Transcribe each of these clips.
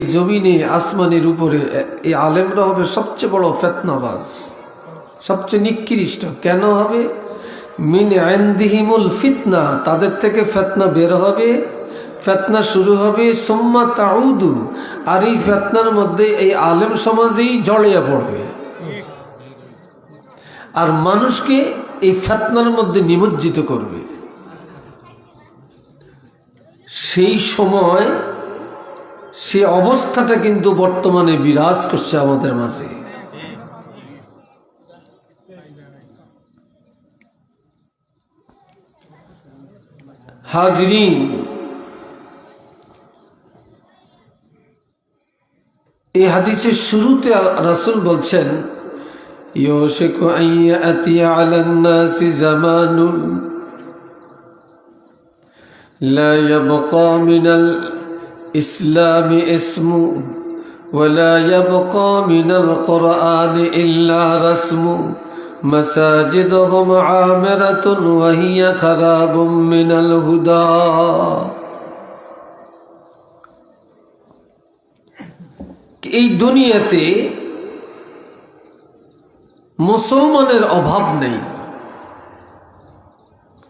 জমিনে আসমানের উপরে এই আলেমরা হবে সবচেয়ে বড় ফিতনাবাজ, সবচেয়ে নিকৃষ্ট। কেন হবে? মিন ইনদিহিমুল ফিতনা, তাদের থেকে ফিতনা বের হবে, ফিতনা শুরু হবে। সুম্মা তাউদু, আর এই ফিতনার মধ্যে এই আলেম সমাজেই জড়িয়ে পড়বে আর মানুষকে এই ফিতনার মধ্যে নিমজ্জিত করবে। সেই সময় সে অবস্থাটা কিন্তু বর্তমানে বিরাজ করছে আমাদের মাঝে। হাজরিন, এই হাদিসের শুরুতে রাসূল বলছেন, ইউশিকু আন ইয়াতি আলান নাসি জামানুন লা ইয়াবকা মিনাল ইসলামি ইসমু ওয়ালা ইয়াবকা মিনাল কুরআনি ইল্লা রাসমু মাসাজিদুহুম আমিরাতুন ওয়া হিয়া খারাবুম মিনাল হুদা। এই দুনিয়াতে মুসলমানের অভাব নেই,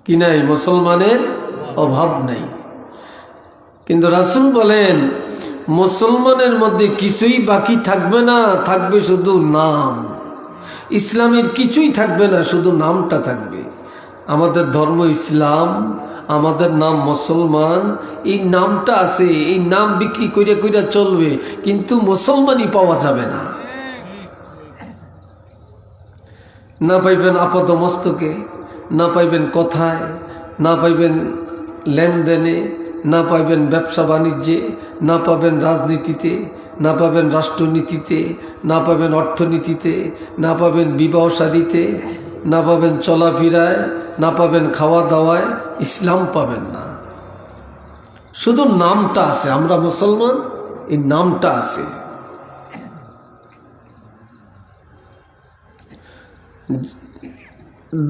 কি নাই? মুসলমানের অভাব নেই। কিন্তু রাসূল বলেন মুসলমানের মধ্যে কিছুই বাকি থাকবে না, থাকবে শুধু নাম। ইসলামের কিছুই থাকবে না, শুধু নামটা থাকবে। আমাদের ধর্ম ইসলাম, আমাদের নাম মুসলমান, এই নামটা আছে, এই নাম বিক্রি কইরা কইরা চলবে, কিন্তু মুসলমানই পাওয়া যাবে না। না পাইবেন আপাত মস্তকে, না পাইবেন কথায়, না পাইবেন লেনদেনে, না পাইবেন ব্যবসা বাণিজ্যে, না পাবেন রাজনীতিতে, না পাবেন রাষ্ট্রনীতিতে, না পাবেন অর্থনীতিতে, না পাবেন বিবাহ শাদীতে, না পাবেন চলাফেরায়, না পাবেন খাওয়া দাওয়ায়। ইসলাম পাবেন না, শুধু নামটা আছে। আমরা মুসলমান, এই নামটা আছে।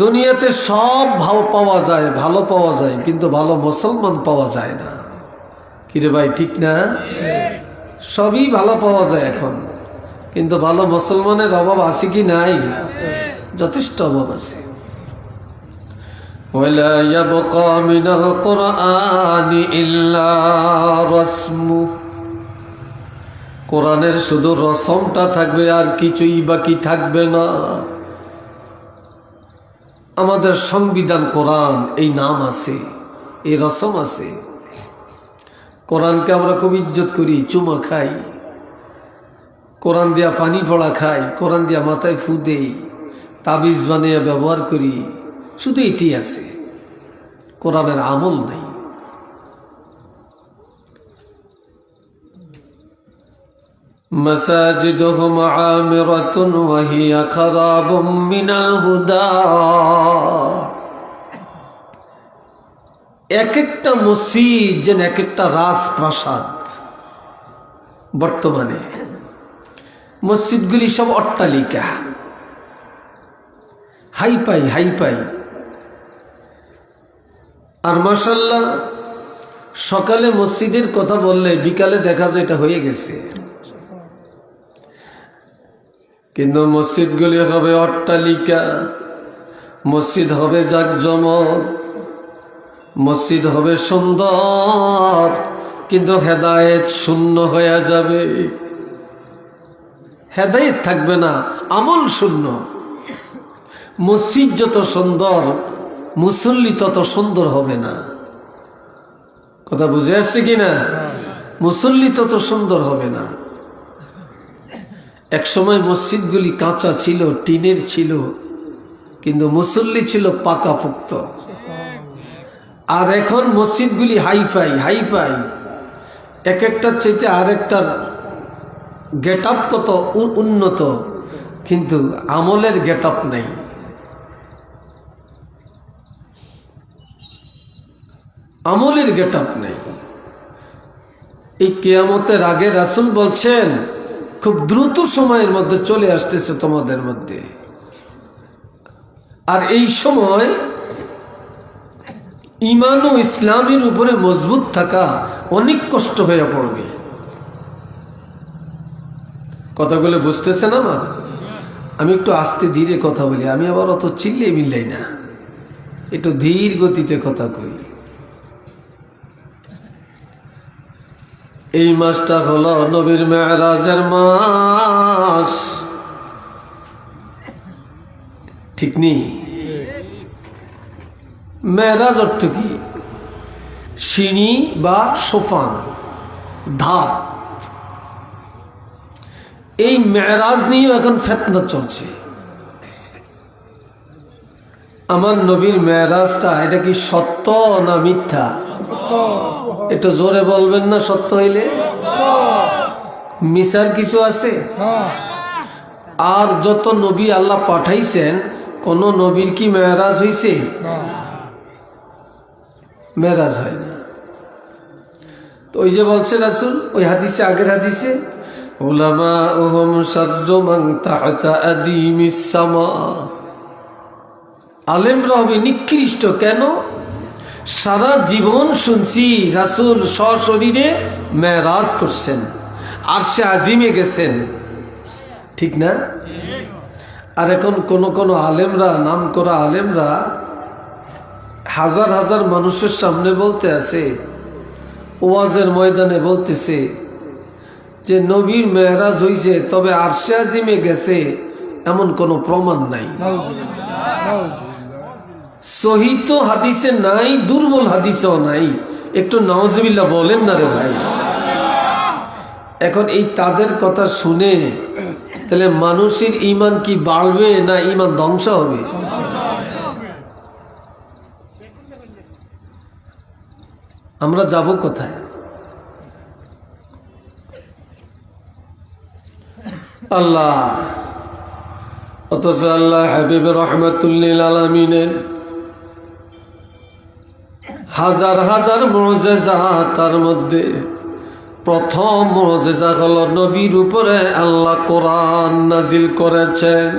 দুনিয়াতে সব ভালো পাওয়া যায়, ভালো পাওয়া যায়, কিন্তু ভালো মুসলমান পাওয়া যায় না। কিরে ভাই, ঠিক না? সবই ভালো পাওয়া যায় এখন, কিন্তু ভালো মুসলমানের অভাব আছে কি নাই? যথেষ্ট অভাব আছে। ওয়ালা ইয়াবকা মিনাল কুরআনি ইল্লা রাসমু, কোরআনের শুধু রসমটা থাকবে, আর কিছুই বাকি থাকবে না। আমাদের সংবিধান কোরআন, এই নাম আছে, এই রসম আছে। কোরআনকে আমরা খুব ইজ্জত করি, চুমা খাই, কোরআন দিয়া পানি পড়া খাই, কোরআন দিয়া মাথায় ফু দেই, তাবিজ বানিয়ে ব্যবহার করি, শুধু এটি আছে, কোরআনের আমল নাই। মাসাজিদুহুম আমিরাতুন ওয়া হিয়া খারাবুম মিনাল হুদা। এক একটা মসজিদ যেন এক একটা রাজপ্রাসাদ। বর্তমানে মসজিদগুলি সব অট্টালিকা, হাইপাই হাইপাই। আর মাশাআল্লাহ, সকালে মসজিদের কথা বললে বিকালে দেখা যায় এটা হয়ে গেছে। কিন্তু মসজিদগুলি হবে অট্টালিকা, মসজিদ হবে জাকজমক, মসজিদ হবে সুন্দর, কিন্তু হেদায়েত শূন্য হয়ে যাবে। হেদায়েত থাকবে না, আমল শূন্য। মসজিদ যত সুন্দর, মুসল্লি তত সুন্দর হবে না। কথা বুঝে আসছে কিনা? মুসল্লি তত সুন্দর হবে না। এক সময় মসজিদগুলি কাঁচা ছিল, টিনের ছিল, কিন্তু মুসল্লি ছিল পাকাপোক্ত। আর এখন মসজিদগুলি হাইফাই হাইফাই, এক একটার চাইতে আরেকটার গেট আপ কত উন্নত, কিন্তু আমলের গেট আপ নেই। আমলের গেট আপ নেই। এই কিয়ামতের আগে রাসূল বলছেন খুব দ্রুত সময়ের মধ্যে চলে আসতেছে তোমাদের মধ্যে। আর এই সময় ঈমান ও ইসলামের উপরে মজবুত থাকা অনেক কষ্ট হয়ে পড়বে। কথাগুলো বুঝতেছেন আমার? আমি একটু আস্তে ধীরে কথা বলি, আমি আবার অত চিল্লিয়ে মিল্লাই না, একটু ধীর গতিতে কথা কই। এই মাসটা হলো নবীর মেরাজের মাস, ঠিক নেই? মেরাজ অর্থ কি? সিঁড়ি বা সোফান, ধাপ। এই মেরাজ নিয়েও এখন ফিতনা চলছে। আমার নবীর মেরাজটা এটা কি সত্য না মিথ্যা? একটু জোরে বলবেন না সত্য হইলে? মিছার কিছু আছে? আর যত নবী আল্লাহ পাঠাইছেন, কোন নবীর কি মেরাজ হইছে? মেরাজ হয় না। তো ওই যে বলছে রাসূল, ওই হাদিসে, আগের হাদিসে, উলামাউহুম শাররু মান তাহতা আদিমিস সামা, আলেমরা হবে নিকৃষ্ট। কেন? সারা জীবন শুনছি রাসূল সশরীরে মেরাজ করছেন, আরশে আজিমে গেছেন, ঠিক না? আর এখন কোন আলেমরা, নাম করা আলেমরা হাজার হাজার মানুষের সামনে বলতে আছে, ওয়াজের ময়দানে বলতেছে যে নবীর মেরাজ হইছে, তবে আরশে আজিমে গেছে এমন কোনো প্রমাণ নাই। সহিহ তো হাদিসে নাই, দুর্বল হাদিসেও নাই। একটু নাউজুবিল্লাহ বলেন না রে ভাই। এখন এই তাদের কথা শুনে তাহলে মানুষের ঈমান কি বাড়বে না ঈমান ধ্বংস হবে? আমরা যাব কোথায়? আল্লাহ, অথচ আল্লাহ হাবিব রাহমাতুল লিল আলামিনের হাজার হাজার মুজিজা, তার মধ্যে প্রথম মুজিজা হলো নবীর উপরে আল্লাহ কোরআন নাজিল করেছেন।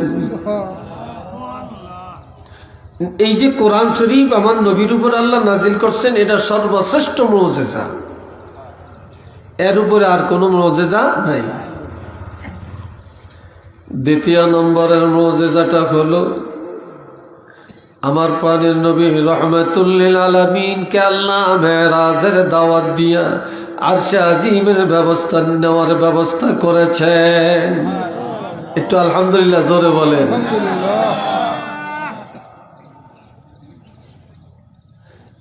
এই যে কোরআন শরীফ আমার নবীর উপর আল্লাহ নাজিল করছেন, এটা সর্বশ্রেষ্ঠ মুজিজা, এর উপরে আর কোনো মুজিজা নাই। দ্বিতীয় নম্বরের মুজিজাটা হলো আমার প্রাণের নবী রাহমাতুল লিল আলামিনকে আল্লাহ মেরাজের দাওয়াত দিয়া আরশে আজিমের ব্যবস্থা নেওয়ার ব্যবস্থা করেছেন। একটু আলহামদুলিল্লাহ জোরে বলেন।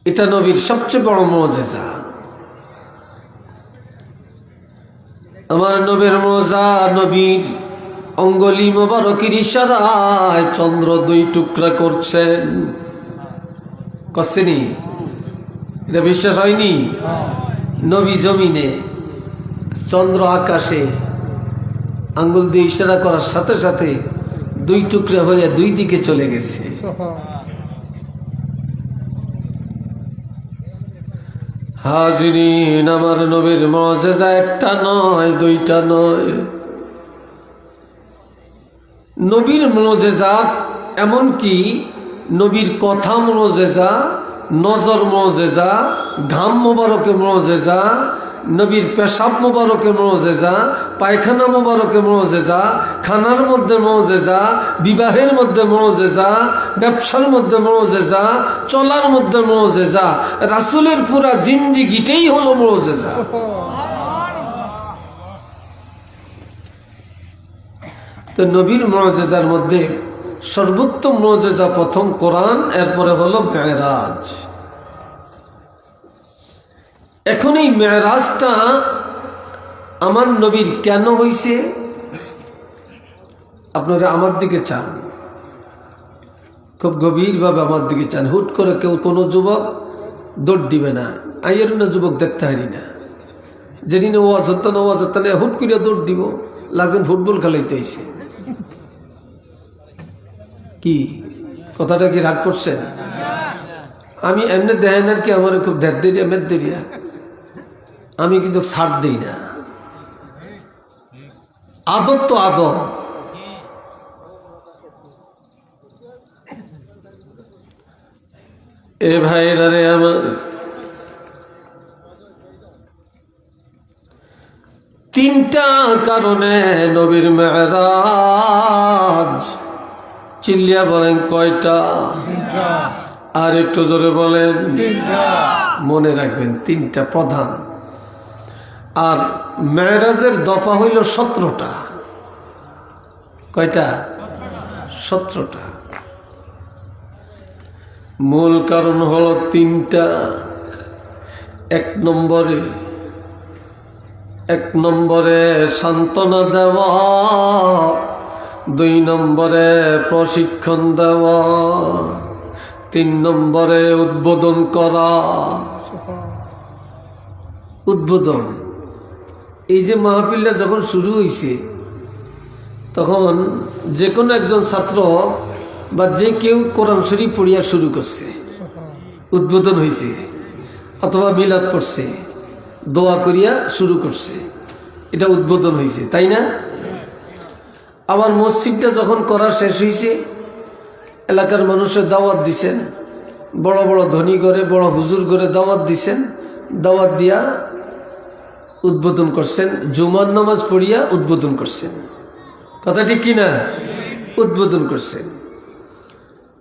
এটা নবীর সবচেয়ে বড় মুজিজা। আমার নবীর মুজিজা, নবীর অঙ্গুলি মোবারকের ইশারায় চন্দ্র দুই টুকরা করছেন। করছেনি? এটা বিশ্বাস হয়নি? নবী জমিনে, চন্দ্র আকাশে, আঙ্গুল দিয়ে ইশারা করার সাথে সাথে দুই টুকরা হয়ে দুই দিকে চলে গেছে। হাজিরিন, আমার নবীর মুজিজা একটা নয়, দুইটা নয়। নবীর মুজিজা এমনকি নবীর কথা মুজিজা, নজর মুজিজা, ঘাম মোবারকে মুজিজা, নবীর পেশাব মোবারকে মুজিজা, পায়খানা মোবারকে মুজিজা, খানার মধ্যে মুজিজা, বিবাহের মধ্যে মুজিজা, ব্যবসার মধ্যে মুজিজা, চলার মধ্যে মুজিজা। রাসূলের পুরা জিন্দেগিটাই হলো মুজিজা। তো নবীর মুজিজার মধ্যে সর্বোত্তম মুজিজা প্রথম কোরআন, এরপরে হলো মেরাজ। এখন এই মেরাজটা আমার নবীর কেন হইছে? আপনারা আমার দিকে চান, খুব গভীরভাবে আমার দিকে চান। হুট করে কেউ কোনো যুবক দৌড় দিবে না, আইয়ের না যুবক দেখতে হারি না, যেদিন ওয়াজ হতো না, ওয়াজ হতো না, হুট করে দৌড় দিব, লাগছেন ফুটবল খেলাইতে হয়েছে। কি কথাটা কি রাগ করছেন? আমি এমনি দেয় না কি, আমার খুব দেরিয়া মেদ দেরিয়া, আমি কিন্তু ছাড় দিই না। আদব তো আদব। এ ভাইরা রে আমার, তিনটা কারণে নবীর মেরাজ। চিল্লিয়া বলেন কয়টা? আর একটু জোরে বলেন। মনে রাখবেন তিনটা প্রধান। আর মেরাজের দফা হইল 17টা। কয়টা? 17টা। মূল কারণ হলো তিনটা। এক নম্বরে সান্ত্বনা দেওয়া, 2 নম্বরে প্রশিক্ষণ দেওয়া, 3 নম্বরে উদ্বোধন করা। উদ্বোধন, এই যে মাহফিলটা যখন শুরু হয়েছে তখন যে কোনো একজন ছাত্র বা যে কেউ কোরআন শরীফ পড়িয়া শুরু করছে, উদ্বোধন হয়েছে, অথবা মিলাদ পড়ছে, দোয়া করিয়া শুরু করছে, এটা উদ্বোধন হয়েছে, তাই না? আবার মসজিদটা যখন করা শেষ হয়েছে, এলাকার মানুষের দাওয়াত দিছেন, বড় বড় ধনী করে, বড় হুজুর করে দাওয়াত দিছেন, দাওয়াত দিয়া উদ্বোধন করছেন, জুমার নামাজ পড়িয়া উদ্বোধন করছেন। কথা ঠিক কিনা? উদ্বোধন করছেন।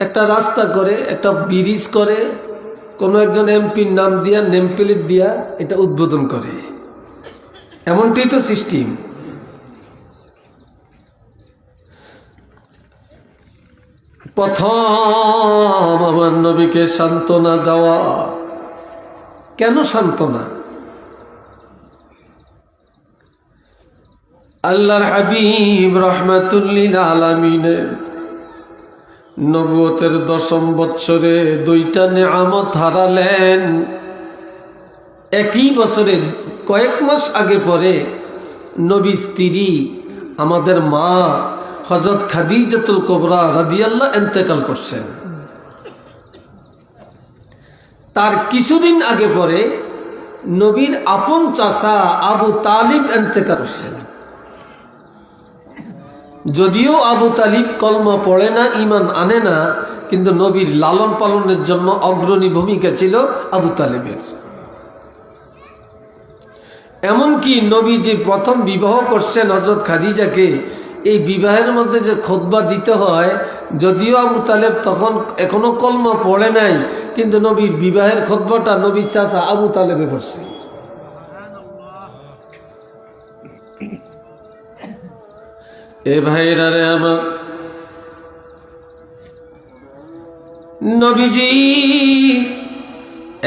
একটা রাস্তা করে, একটা ব্রিজ করে, কোনো একজন এমপির নাম দিয়া, নেম প্লেট দিয়া এটা উদ্বোধন করে। এমনটাই তো সিস্টেম। প্রথম আমার নবীকে সান্ত্বনা দেওয়া। কেন সান্ত্বনা? আল্লাহর হাবিব রাহমাতুল্লিল আলামিনের নবুয়তের 10ম বৎসরে 2টা নেয়ামত হারালেন। একই বছরে কয়েক মাস আগে পরে নবী স্ত্রী আমাদের মা হযরত খাদিজাতুল কুবরা রাদিয়াল্লাহু ইন্তেকাল করছেন। তার কিছুদিন আগে পরে নবীর আপন চাচা আবু তালিব ইন্তেকাল করছেন। যদিও আবু তালিব কলমা পড়ে না, ঈমান আনে না, কিন্তু নবীর লালন পালনের জন্য অগ্রণী ভূমিকা ছিল আবু তালিবের। এমনকি নবী যে প্রথম বিবাহ করছেন হযরত খাদিজাকে, এই বিবাহের মধ্যে যে খুতবা দিতে হয়, যদিও আবু তালেব তখন এখনো কলমা পড়ে নাই, কিন্তু নবীর বিবাহের খুতবাটা নবীর চাচা আবু তালেবে করছে। এ ভাইরা রে আমার, নবীজি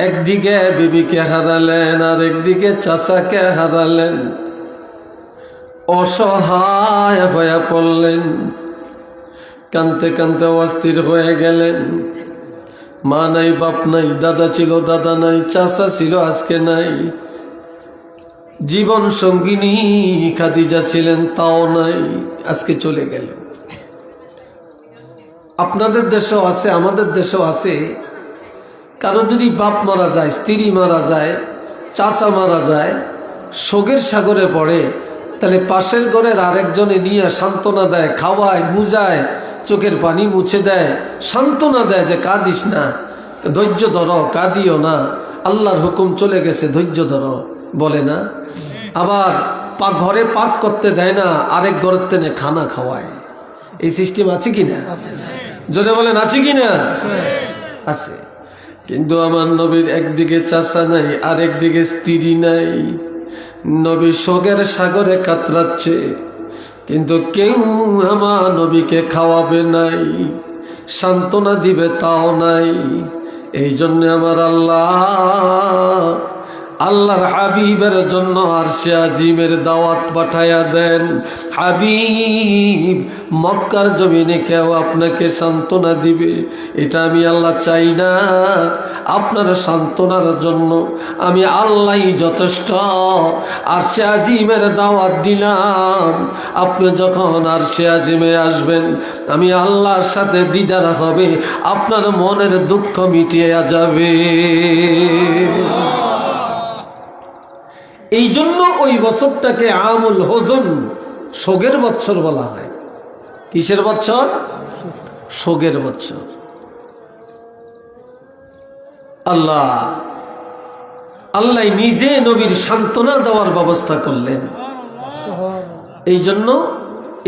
একদিকে বিবিকে হারালেন, আর একদিকে চাচাকে হারালেন। অসহায় হয়ে পড়লেন, কানতে কানতে অস্থির হয়ে গেলেন। মা নাই, বাপ নাই, দাদা ছিল দাদা নাই, চাচা ছিল আজকে নাই, জীবন সঙ্গিনী খাদিজা ছিলেন তাও নাই, আজকে চলে গেল। আপনাদের দেশেও আছে, আমাদের দেশেও আছে। কারো যদি বাপ মারা যায়, স্ত্রী মারা যায়, চাচা মারা যায়, শোকের সাগরে পড়ে, তাহলে পাশের ঘরের আরেকজনে নিয়ে সান্ত্বনা দেয়, খাওয়ায়, বুঝায়, চোখের পানি মুছে দেয়, সান্ত্বনা দেয় যে কাঁদিস না, ধৈর্য ধরো, কাঁদিও না, আল্লাহর হুকুম চলে গেছে, ধৈর্য ধরো, বলে না? আবার ঘরে পাক করতে দেয় না, আরেক ঘরের তেনে খানা খাওয়ায়। এই সিস্টেম আছে কিনা? যদি বলেন আছে কিনা? আছে। কিন্তু আমার নবীর একদিকে চাচা নাই, আরেকদিকে স্ত্রী নাই। নবী শোকের সাগরে কাতরাচ্ছে, কিন্তু কেউ আমার নবীকে খাওয়াবে নাই, সান্ত্বনা দিবে তাও নাই। এই জন্য আমার আল্লাহর হাবিবের জন্য আরশে আজিমের দাওয়াত পাঠায়া দেন। হাবিব, মক্কার জমিনে কেউ আপনাকে সান্ত্বনা দিবে, এটা আমি আল্লাহ চাই না। আপনার সান্ত্বনার জন্য আমি আল্লাহই যথেষ্ট। আরশে আজিমের দাওয়াত দিলাম, আপনি যখন আরশে আজিমে আসবেন, আমি আল্লাহর সাথে দিদার হবে, আপনার মনের দুঃখ মিটিয়ে যাবে। এই জন্য ওই বছরটাকে আমুল হোজন, শোকের বৎসর বলা হয়। কিসের বৎসর? শোকের বৎসর। আল্লাহ নিজে নবীর সান্ত্বনা দেওয়ার ব্যবস্থা করলেন। এই জন্য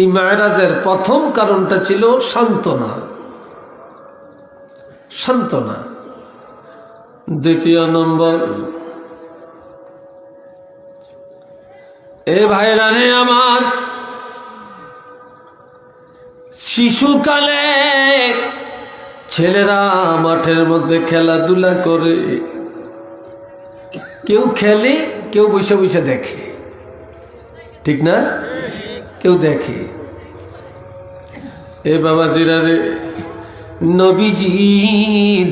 এই মেরাজের প্রথম কারণটা ছিল সান্ত্বনা। সান্ত্বনা। দ্বিতীয় নম্বর, এ ভাইরা রে আমার, শিশুকালে ছেলেরা মাঠের মধ্যে খেলাধুলা করে, কেউ খেলে, কেউ বসে বসে দেখে, ঠিক না? কেউ দেখে। এ বাবাজিরা রে, নবীজি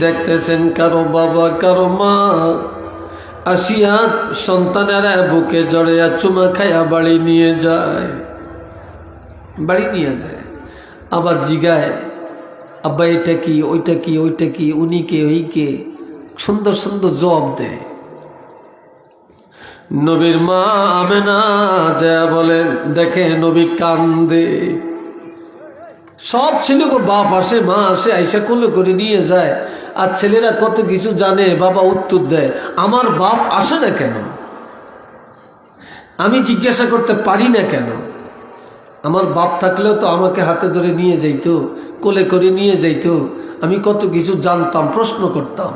দেখতেছেন কারো বাবা কারো মা আসিয়া সন্তানেরা বুকে জড়াইয়া চুমা খাইয়া বাড়ি নিয়ে যায়, বাড়ি নিয়ে যায়। আবার জিগায়, আব্বা এটা কি, ওইটা কি, ওইটা কি, উনি কে, ওই কে, সুন্দর সুন্দর জবাব দেয়। নবীর মা আমেনা যা বলেন, দেখে নবী কান্দে। সব ছেলেকে বাপ আসে, মা আসে, আইসা কোলে করে নিয়ে যায়, আর ছেলেরা কত কিছু জানে। বাবা উত্তর দেয়, আমার বাপ আসে না কেন? আমি জিজ্ঞাসা করতে পারি না কেন? আমার বাপ থাকলেও তো আমাকে হাতে ধরে নিয়ে যাইতো, কোলে করে নিয়ে যাইতো, আমি কত কিছু জানতাম, প্রশ্ন করতাম।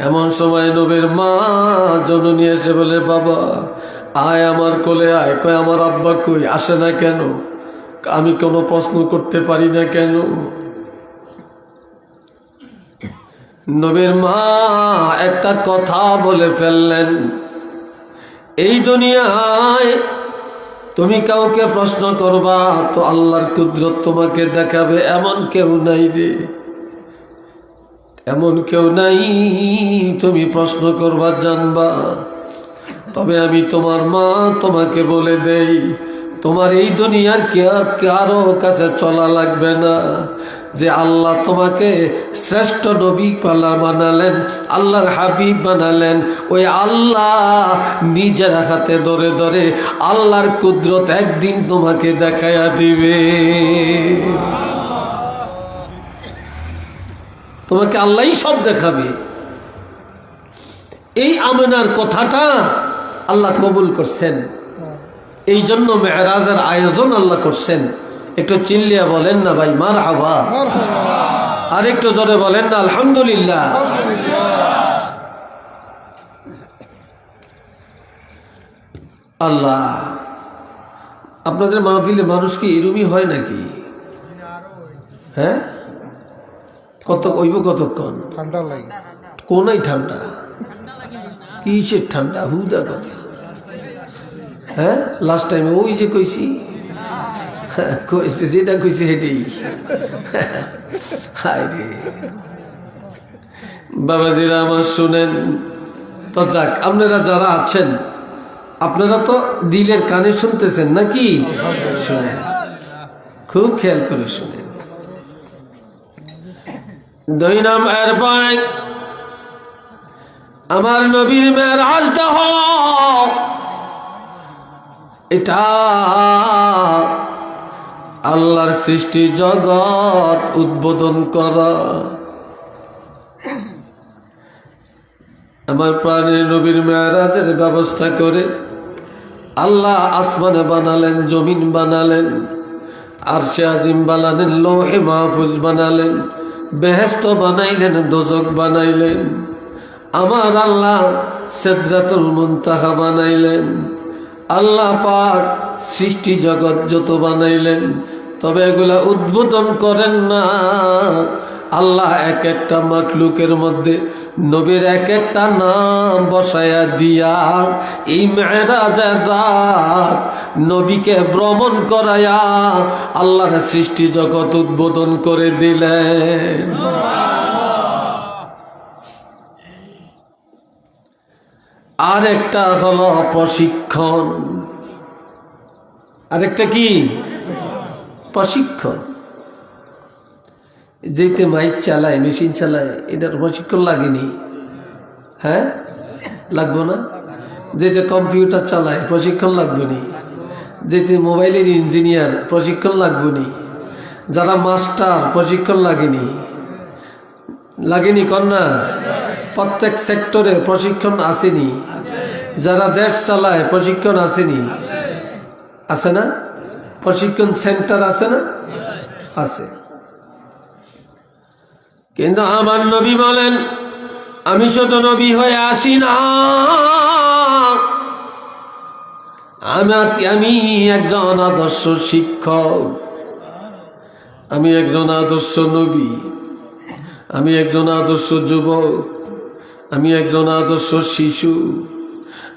এমন সময় নবীর মা জননী এসে বলে, বাবা আয় আমার কোলে আয়। কয়, আমার আব্বা কই, আসে না কেন? আমি কোনো প্রশ্ন করতে পারি না কেন? নবীর মা একটা কথা বলে ফেললেন, এই দুনিয়ায় তুমি কাউকে প্রশ্ন করবা তো আল্লাহর কুদরত তোমাকে দেখাবে, এমন কেউ নাই রে, এমন কেউ নাই তুমি প্রশ্ন করবা জানবা। তবে আমি তোমার মা, তোমাকে বলে দেই, তোমার এই দুনিয়ার কারো কাছে চলা লাগবে না। যে আল্লাহ তোমাকে শ্রেষ্ঠ নবী বানালেন, আল্লাহর হাবিব বানালেন, ওই আল্লাহ নিজের হাতে ধরে ধরে আল্লাহর কুদরত একদিন তোমাকে দেখাইয়া দিবে। তোমাকে আল্লাহই সব দেখাবে। এই আমেনার কথাটা আল্লাহ কবুল করছেন, এই জন্য মেরাজের আয়োজন আল্লাহ করছেন। একটু চিল্লিয়া বলেন না ভাই মারহাবা, আর একটু জোরে বলেন না আলহামদুলিল্লাহ। আল্লাহ, আপনাদের মাহফিলে মানুষ কি এরমই হয় নাকি? হ্যাঁ, কত কইব, কতক্ষণ ঠান্ডা লাগে? কোনাই ঠান্ডা, কিসের ঠান্ডা, হুদা কথা। হ্যাঁ, লাস্ট টাইমে ওই যে কইছি, কইছে যেটা কইছে হেঁটেই। হায় রে বাবাজিরা আমার, শুনেন তো। যাক, আপনারা যারা আছেন, আপনারা তো দিলের কানে শুনতেছেন নাকি? শুনেন, খুব খেয়াল করে শুনেন। 2 নম্বর পরে আমার নবীর মেরাজটা হলো এটা আল্লাহর সৃষ্টি জগৎ উদ্বোধন করা। আমার প্রাণের নবীর মেরাজের ব্যবস্থা করে আল্লাহ আসমানে বানালেন, জমিন বানালেন, আরশে আজিম বানালেন, লৌহে মাহফুজ বানালেন, বেহেশত বানাইলেন, দোজক বানাইলেন। আমার আল্লাহ সিদরাতুল মুনতাহা বানাইলেন। আল্লাহ পাক সৃষ্টি জগৎ যত বানাইলেন, তবে এগুলা উদ্বোধন করেন না। আল্লাহ এক একটা মাখলুকের মধ্যে নবীর এক একটা নাম বসায়া দিয়া এই মেরাজের রাত নবীকে ভ্রমণ করায়া আল্লাহর সৃষ্টি জগৎ উদ্বোধন করে দিলেন। আরেকটা হলো প্রশিক্ষণ। আরেকটা কি? প্রশিক্ষণ। যেতে মাইক চালায়, মেশিন চালায়, এটার প্রশিক্ষণ লাগেনি? হ্যাঁ, লাগবো না? যেতে কম্পিউটার চালায়, প্রশিক্ষণ লাগবে নি? যেতে মোবাইলের ইঞ্জিনিয়ার, প্রশিক্ষণ লাগবে নি? যারা মাস্টার, প্রশিক্ষণ লাগেনি? লাগেনি কন্যা? প্রত্যেক সেক্টরে প্রশিক্ষণ আসেনি? যারা দেশ চালায়, প্রশিক্ষণ আসেনি? আছে না? প্রশিক্ষণ সেন্টার আছে না? আছে। কিন্তু আমার নবী বলেন, আমি শুধু নবী হয়ে আসি না, আমি একজন আদর্শ শিক্ষক, আমি একজন আদর্শ নবী, আমি একজন আদর্শ যুবক, আমি একজন আদর্শ শিশু,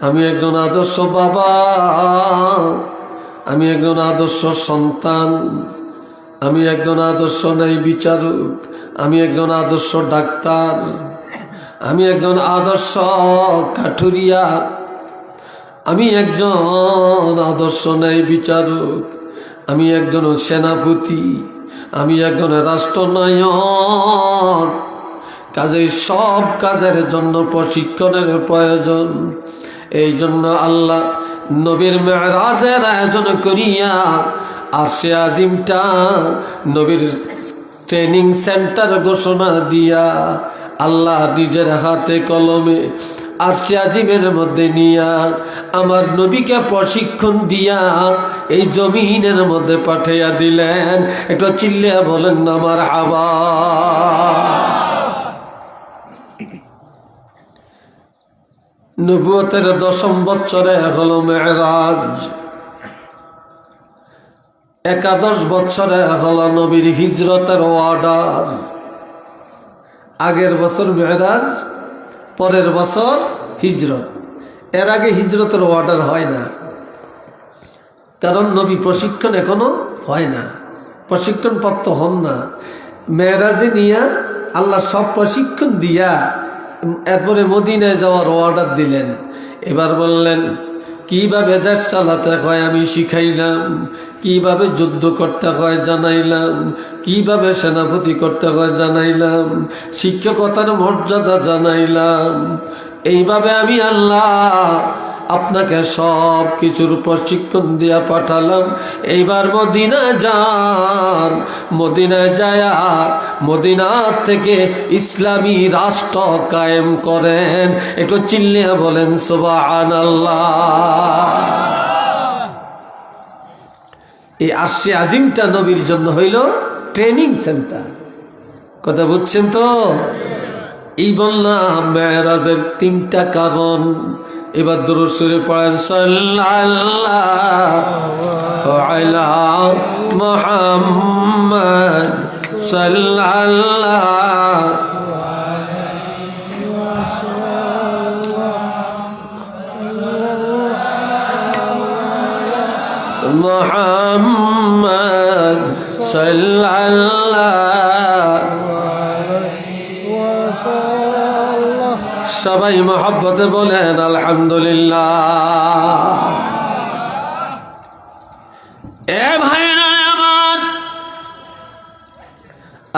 আমি একজন আদর্শ বাবা, আমি একজন আদর্শ সন্তান, আমি একজন আদর্শ ন্যায় বিচারক, আমি একজন আদর্শ ডাক্তার, আমি একজন আদর্শ কাঠুরিয়া, আমি একজন আদর্শ ন্যায় বিচারক, আমি একজন সেনাপতি, আমি একজন রাষ্ট্রনায়ক। কাজেই সব কাজের জন্য প্রশিক্ষণের প্রয়োজন। এই জন্য আল্লাহ নবীর মেরাজের আয়োজন করিয়া আরশে আজিমটা নবীর ট্রেনিং সেন্টার ঘোষণা দিয়া আল্লাহ নিজের হাতে কলমে আরশে আজিমের মধ্যে নিয়া আমার নবীকে প্রশিক্ষণ দিয়া এই জমিনের মধ্যে পাঠাইয়া দিলেন। একটু চিল্লিয়া বলেন না মারহাবা। নবুয়তের 10ম বছরে হলো মেরাজ, 11 বছরে হলো নবীর হিজরতের অর্ডার। আগের বছর মেরাজ, পরের বছর হিজরত। এর আগে হিজরতের অর্ডার হয় না, কারণ নবী প্রশিক্ষণ এখনো হয় না, প্রশিক্ষণ প্রাপ্ত হন না। মেরাজে নিয়া আল্লাহ সব প্রশিক্ষণ দিয়া এরপরে মদিনায় যাওয়ার অর্ডার দিলেন। এবার বললেন কিভাবে দেশ চালাতে হয় আমি শিখাইলাম, কিভাবে যুদ্ধ করতে হয় জানাইলাম, কিভাবে সেনাপতি করতে হয় জানাইলাম, শিক্ষকতার মর্যাদা জানাইলাম। এইভাবে আমি আল্লাহ আপনাকে সব কিছুর প্রশিক্ষণ দিয়া পাঠালাম। এইবার মদিনায় যান, মদিনায় যায়া মদিনা থেকে ইসলামী রাষ্ট্র কায়েম করেন। একটু চিল্লিয়া বলেন সুবহানাল্লাহ। এই আরশে আজিমটা নবীর জন্য হইল ট্রেনিং সেন্টার। কথা বুঝছেন তো? এই বললাম মেরাজের 3টা কারণ। এবার দুরূদ শরীফ পড়েন, সাল্লাল্লাহু আলা মুহাম্মদ সাল্লাল্লাহু মুহাম্মদ সাল্লাল্লাহু। সবাই মহব্বতে বলেন আলহামদুলিল্লাহ। এ ভাইরা আমার,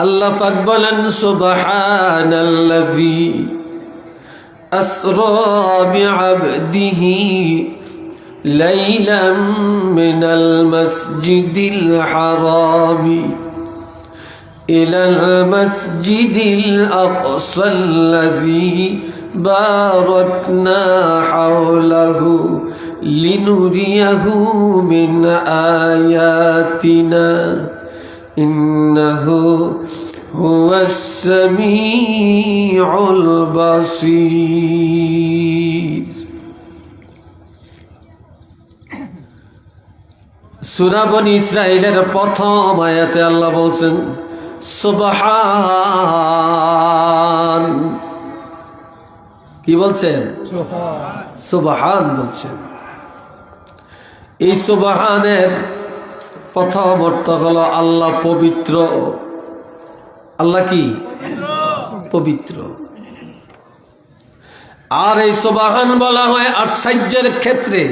আল্লাহ পাক বলেন সুবহানাল্লাযী আসরা বিআবদিহি লাইলাম মিনাল মাসজিদিল হারামি إلى المسجد الأقصى الذي باركنا حوله لنريه من آياتنا إنه هو السميع البصير। সূরা বনী ইসরাঈলের প্রথম আয়াতে আল্লাহ বলছেন সুবহান। কি বলছেন? সুবহান বলছেন। এই সুবহানের প্রথম অর্থ হলো আল্লাহ পবিত্র। আল্লাহ কি? পবিত্র। আর এই সুবহান বলা হয় আশ্চর্যের ক্ষেত্রে।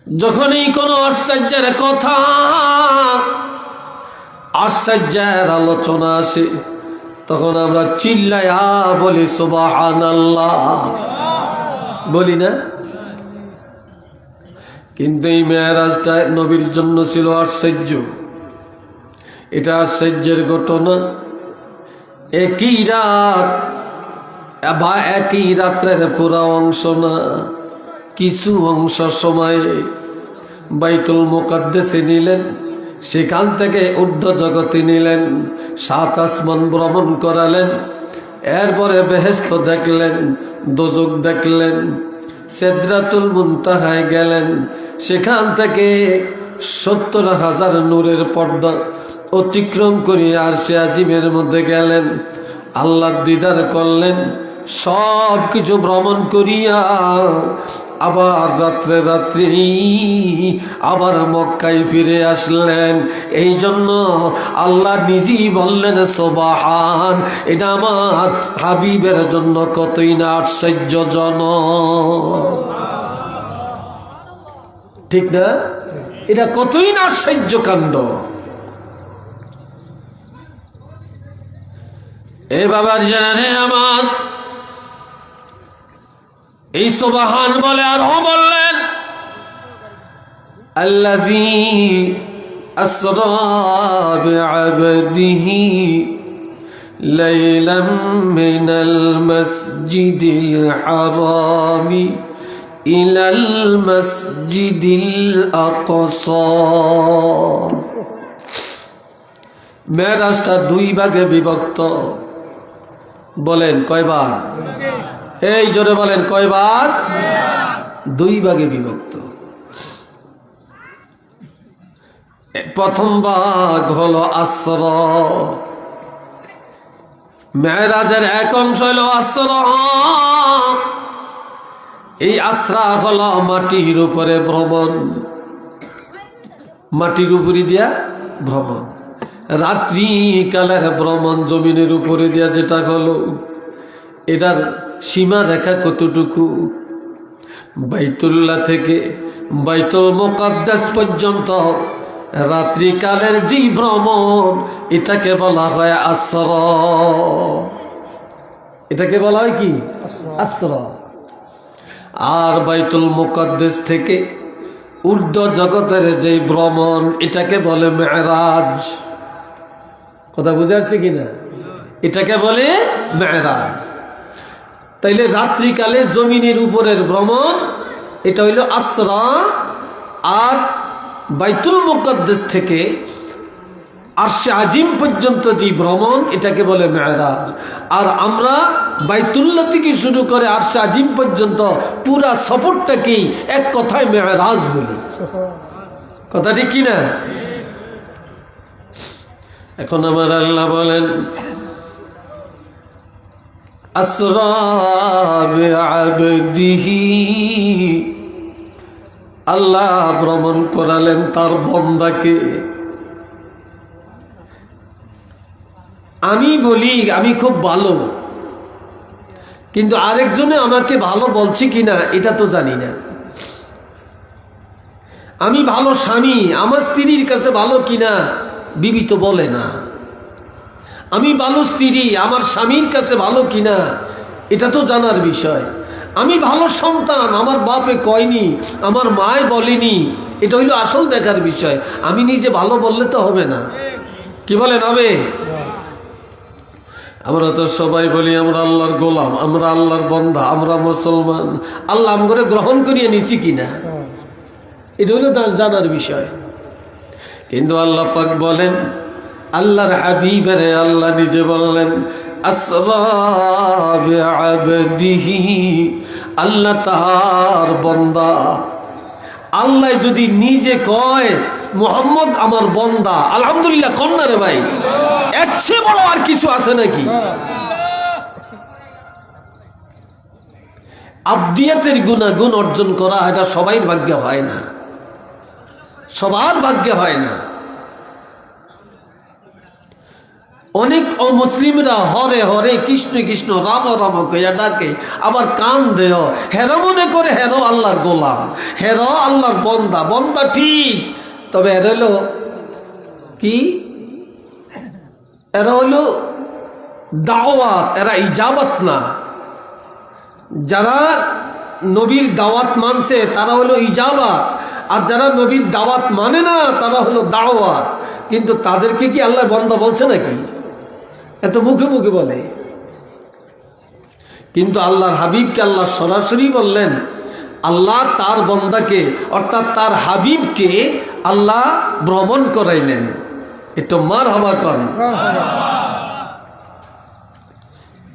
যখনই কোনো আশ্চর্যের কথা, আশ্চর্যের আলোচনা আসে, তখন আমরা চিল্লায়া বলি সুবহানাল্লাহ, বলি না? কিন্তু এই মেরাজটা নবীর জন্য ছিল আশ্চর্য। এটা আশ্চর্যের ঘটনা। একই রাত বা একই রাত্রের পুরা অংশ না, কিছু অংশ সময়ে বাইতুল মুকাদ্দাসে নিলেন, সেখান থেকে ঊর্ধ্ব জগতে নিলেন, 7 আসমান ভ্রমণ করালেন। এরপরে বেহেশত দেখলেন, দোজখ দেখলেন, সিদরাতুল মুনতাহায় গেলেন। সেখান থেকে 70,000 নূরের পর্দা অতিক্রম করে আরশে আজিমের মধ্যে গেলেন, আল্লাহর দিদার করলেন। সব কিছু ভ্রমণ করিয়া আবার রাত্রে রাত্রি আবার মক্কায় ফিরে আসলেন। এই জন্য আল্লাহ নিজেই বললেন সুবহান, এটা আমার হাবিবের জন্য কতই না আশ্চর্যজনক। ঠিক না? এটা কতই না আশ্চর্য কাণ্ড। এ বাবার জানে আমার, এই সুবহান বলে আর বললেন আল্লাযী আসরা বিআবদিহি লাইলাম মিনাল মাসজিদিল হারামি ইলাল মাসজিদিল আকসা। মেরাজটা 2 ভাগে বিভক্ত। বলেন কয়বার? এই জোরে বলেন কয়বার? 2 ভাগে বিভক্ত। প্রথম ভাগ হলো আসরা। মেরাজের এক অংশ হলো আসরা। এই আসরা হলো মাটির উপরে ভ্রমণ, মাটির উপরে দিয়া ভ্রমণ। রাত্রি কালের ভ্রমণ জমিনের উপরে দিয়া যেটা হলো, এটার সীমা রেখা কতটুকু? বাইতুল্লাহ থেকে বাইতুল মুকাদ্দাস পর্যন্ত রাত্রিকালের যে ভ্রমণ, এটাকে বলা হয় আসরা। এটাকে বলা হয় কি? আসরা। আর বাইতুল মুকাদ্দাস থেকে ঊর্ধ্ব জগতের যে ভ্রমণ, এটাকে বলে মেরাজ। কথা বুঝে আসছে কিনা? এটাকে বলে মেরাজ। তাইলে রাত্রিকালে জমিনের উপরের ভ্রমণ, এটা হইল আসরা। আর বাইতুল মুকাদ্দাস থেকে আরশে আজিম পর্যন্ত যে ভ্রমণ, এটাকে বলে মেরাজ। আর আমরা বাইতুল্লাহ থেকে শুরু করে আরশে আজিম পর্যন্ত পুরা সফরটাকেই এক কথায় মেরাজ বলি। কথা ঠিক কিনা? এখন আমার আল্লাহ বলেন আসরা বিআবদিহি, আল্লাহ ভ্রমণ করালেন তার বান্দাকে। আমি বলি আমি খুব ভালো, কিন্তু আরেকজনে আমাকে ভালো বলছে কিনা এটা তো জানি না। আমি ভালো স্বামী, আমার স্ত্রীর কাছে ভালো কিনা বিবি তো বলে না। আমি ভালো স্ত্রী, আমার স্বামীর কাছে ভালো কিনা এটা তো জানার বিষয়। আমি ভালো সন্তান, আমার বাপে কয়নি, আমার মায় বলেনি, এটা হইল আসল দেখার বিষয়। আমি নিজে ভালো বললে তো হবে না। কি বলেন হবে? আমরা তো সবাই বলি আমরা আল্লাহর গোলাম, আমরা আল্লাহর বন্ধা, আমরা মুসলমান। আল্লাহ আমগরে গ্রহণ করিয়ে নিছি কিনা এটা হইল জানার বিষয়। কিন্তু আল্লাহ পাক বলেন, আল্লাহর হাবিবের আল্লাহ নিজে বললেন আসরা বিআবদিহি, আল্লাহ তার বান্দা। আল্লাহ যদি নিজে কয় মুহাম্মদ আমার বান্দা, আলহামদুলিল্লাহ কন্যা রে ভাই, এর চেয়ে বড় আর কিছু আছে নাকি? আবদিয়াতের গুণাগুণ অর্জন করা এটা সবাই ভাগ্যে হয় না, সবার ভাগ্যে হয় না। অনেক অমুসলিমরা হরে হরে কৃষ্ণ কৃষ্ণ রাম রাম কইয়া ডাকে, আবার কান দেহ হেরো মনে করে হেরো আল্লাহর গোলাম, হেরো আল্লাহর বন্দা। বন্দা ঠিক, তবে এরা হলো কি? এরা হলো দাওয়াত, এরা ইজাবাত না। যারা নবীর দাওয়াত মানছে তারা হলো ইজাবাত, আর যারা নবীর দাওয়াত মানে না তারা হলো দাওয়াত। কিন্তু তাদেরকে কি আল্লাহ বন্দা বলছে নাকি? এত মুখে মুখে বলে। কিন্তু আল্লাহর হাবিবকে আল্লাহ সরাসরি বললেন আল্লাহ তার বন্দাকে অর্থাৎ তার হাবিবকে আল্লাহ ভ্রমণ করাইলেন। একটু মার হাবা কন।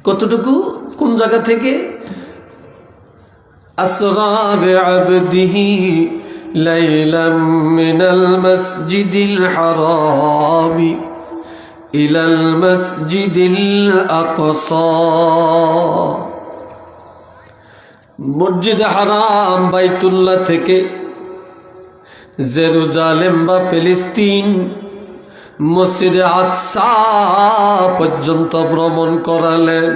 কতটুকু কোন জায়গা থেকে? আসরা বিআবদিহি লাইলাম মিনাল মাসজিদিল হারামি ইলাল মাসজিদিল আকসা। মসজিদে হারাম বাইতুল্লাহ থেকে জেরুজালেম বা ফিলিস্তিন মসজিদে আকসা পর্যন্ত ভ্রমণ করালেন।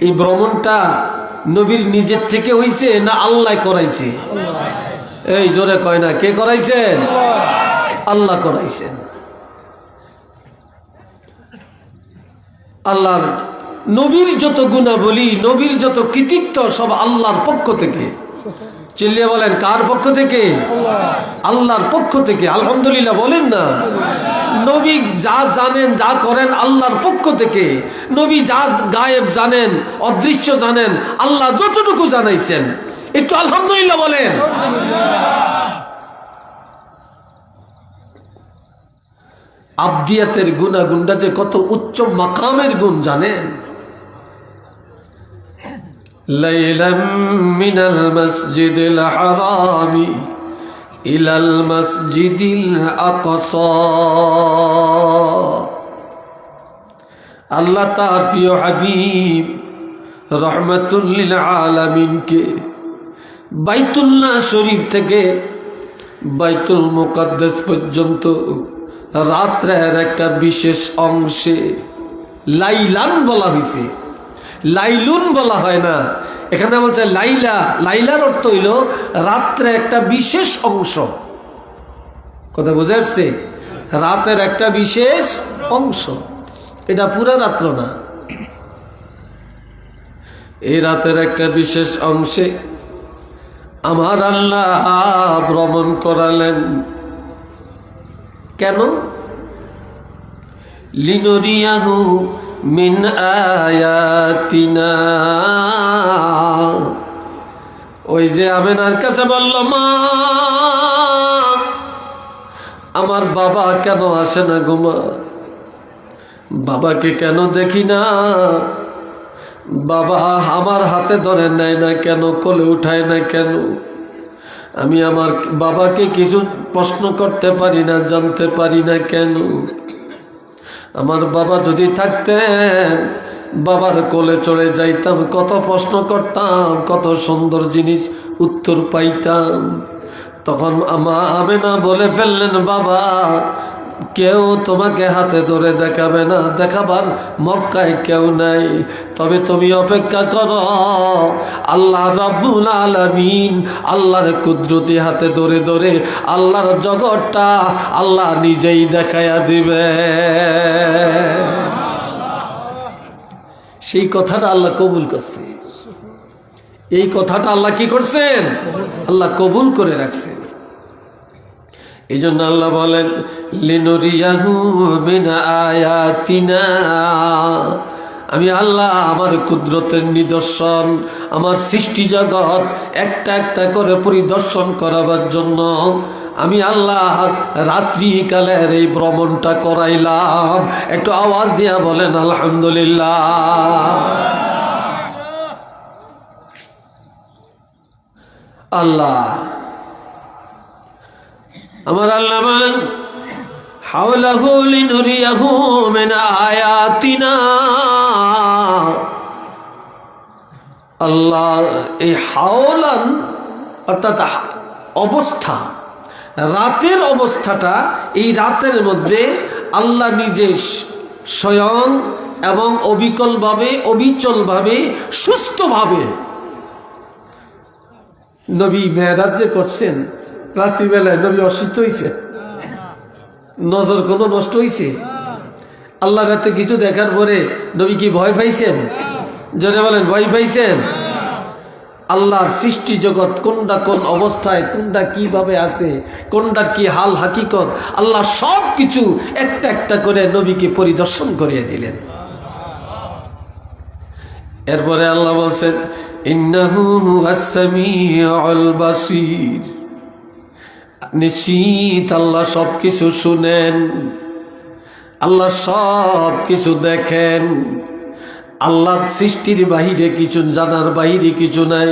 এই ভ্রমণটা নবীর নিজের থেকে হইছে না আল্লাহ করাইছে? এই জোরে কয় না, কে করাইছেন? আল্লাহ করাইছেন। আল্লাহর নবীর যত গুণাবলী, নবীর যত কৃতিত্ব সব আল্লাহর পক্ষ থেকে। চিল্লিয়ে বলেন, কার পক্ষ থেকে? আল্লাহর পক্ষ থেকে। আলহামদুলিল্লাহ বলেন না। নবী যা জানেন, যা করেন আল্লাহর পক্ষ থেকে। নবী যা গায়েব জানেন, অদৃশ্য জানেন, আল্লাহ যতটুকু জানাইছেন, একটু আলহামদুলিল্লাহ বলেন। আবদিয়াতের গুণাগুণটা যে কত উচ্চ মাকামের গুণ জানেন? লাইলাম মিনাল মাসজিদিল হারামি ইলাল মাসজিদিল আকসা। আল্লাহ তার প্রিয় হাবিব রহমাতুল লিল আলামিনকে বাইতুল্লাহ শরীফ থেকে বাইতুল মুকাদ্দাস পর্যন্ত রাত্রের একটা বিশেষ অংশে লাইলান বলা হয়েছে, লাইলুন বলা হয় না। এখানে বলছে লাইলা। লাইলার অর্থ হইল রাত্রে একটা বিশেষ অংশ। কথা বুঝে আসছে? রাতের একটা বিশেষ অংশ, এটা পুরা রাত্র না। এই রাতের একটা বিশেষ অংশে আমার আল্লাহ ভ্রমণ করালেন। কেন? লিনুরিয়াহু মিন আয়াতিনা। ওই যে আমেনার কাছে বলল, মা আমার বাবা কেন আসে না গো মা? বাবাকে কেন দেখি না? বাবা আমার হাতে ধরে নেয় না কেন? কোলে উঠায় না কেন? আমি আমার বাবাকে কিছু প্রশ্ন করতে পারি না, জানতে পারি না কেন? আমার বাবা যদি থাকতেন, বাবার কোলে চড়ে যাইতাম, কত প্রশ্ন করতাম, কত সুন্দর জিনিস উত্তর পাইতাম। তখন আমেনা বলে ফেললেন, বাবা কেউ তোমাকে হাতে ধরে দেখাবে না, দেখাবার মক্কায় কেউ নাই। তবে তুমি অপেক্ষা করো, আল্লাহ রাব্বুল আলামিন আল্লাহর কুদরতি হাতে ধরে ধরে আল্লাহর জগৎটা আল্লাহ নিজেই দেখাইয়া দিবে। সেই কথাটা আল্লাহ কবুল করছে। এই কথাটা আল্লাহ কি করছেন? আল্লাহ কবুল করে রাখছেন। এই জন্য আল্লাহ বলেন, লিনুরিয়াহু মিন আয়াতিনা। আমি আল্লাহ আমার কুদরতের নিদর্শন, আমার সৃষ্টি জগৎ একটা একটা করে পরিদর্শন করাবার জন্য আমি আল্লাহ রাত্রিকালের এই ভ্রমণটা করাইলাম। একটু আওয়াজ দিয়া বলেন আলহামদুলিল্লাহ। আল্লাহ আমার আল্লাহ বলেন, হাওলাহু লিনুরিয়াহু মিন আয়াতিনা। আল্লাহ এই হাওলান অর্থাৎ অবস্থা, রাতের অবস্থাটা, এই রাতের মধ্যে আল্লাহ নিজে স্বয়ং এবং অবিকলভাবে, অবিচলভাবে, সুস্থভাবে নবী মেরাজ যে করছেন, রাত্রিবেলায় নবী অসুস্থ হয়েছে? নজর কোনো নষ্ট হয়েছে? আল্লাহ রাতে কিছু দেখার পরে নবী কি ভয় পাইছেন? জোরে বলেন, ভয় পাইছেন? আল্লাহর সৃষ্টি জগৎ কোনটা কোন অবস্থায়, কোনটা কিভাবে আছে, কোনটার কি হাল হাকিকত, আল্লাহ সব কিছু একটা একটা করে নবীকে পরিদর্শন করিয়ে দিলেন। এরপরে আল্লাহ বলছেন ইন্নাহু হুয়াস সামিউল বাসীর, নিশ্চিত আল্লাহ সব কিছু শুনেন, আল্লাহ সব কিছু দেখেন। আল্লাহ সৃষ্টির বাহিরে কিছু, জানার বাহিরে কিছু নাই,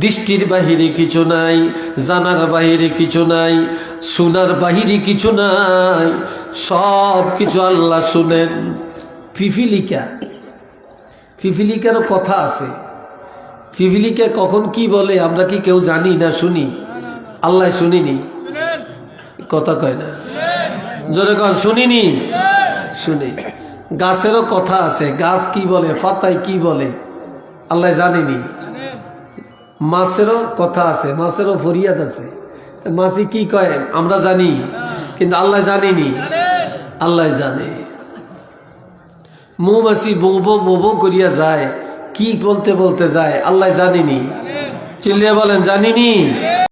দৃষ্টির বাহিরে কিছু নাই, জানার বাহিরে কিছু নাই, শোনার বাহিরে কিছু নাই, সব কিছু আল্লাহ শুনেন। পিপিলিকা, পিপিলিকারও কথা আছে। পিপিলিকা কখন কি বলে আমরা কি কেউ জানি না শুনি? আল্লাহ শুনিনি, কথা কয় না, জোরে কন শুনিনি, শুনি। গাছেরও কথা আছে, গাছ কি বলে, পাতায় কি বলে আল্লাহ জানেনি। মাছেরও কথা আছে, মাছেরও ফরিয়াদ আছে, মাছি কি কয় আমরা জানি, কিন্তু আল্লাহ জানেনি, আল্লাহ জানে। মৌমাছি বোবো বোবো করিয়া যায়, কি বলতে বলতে যায় আল্লাহ জানেনি। চিল্লিয়ে বলেন জানিনি।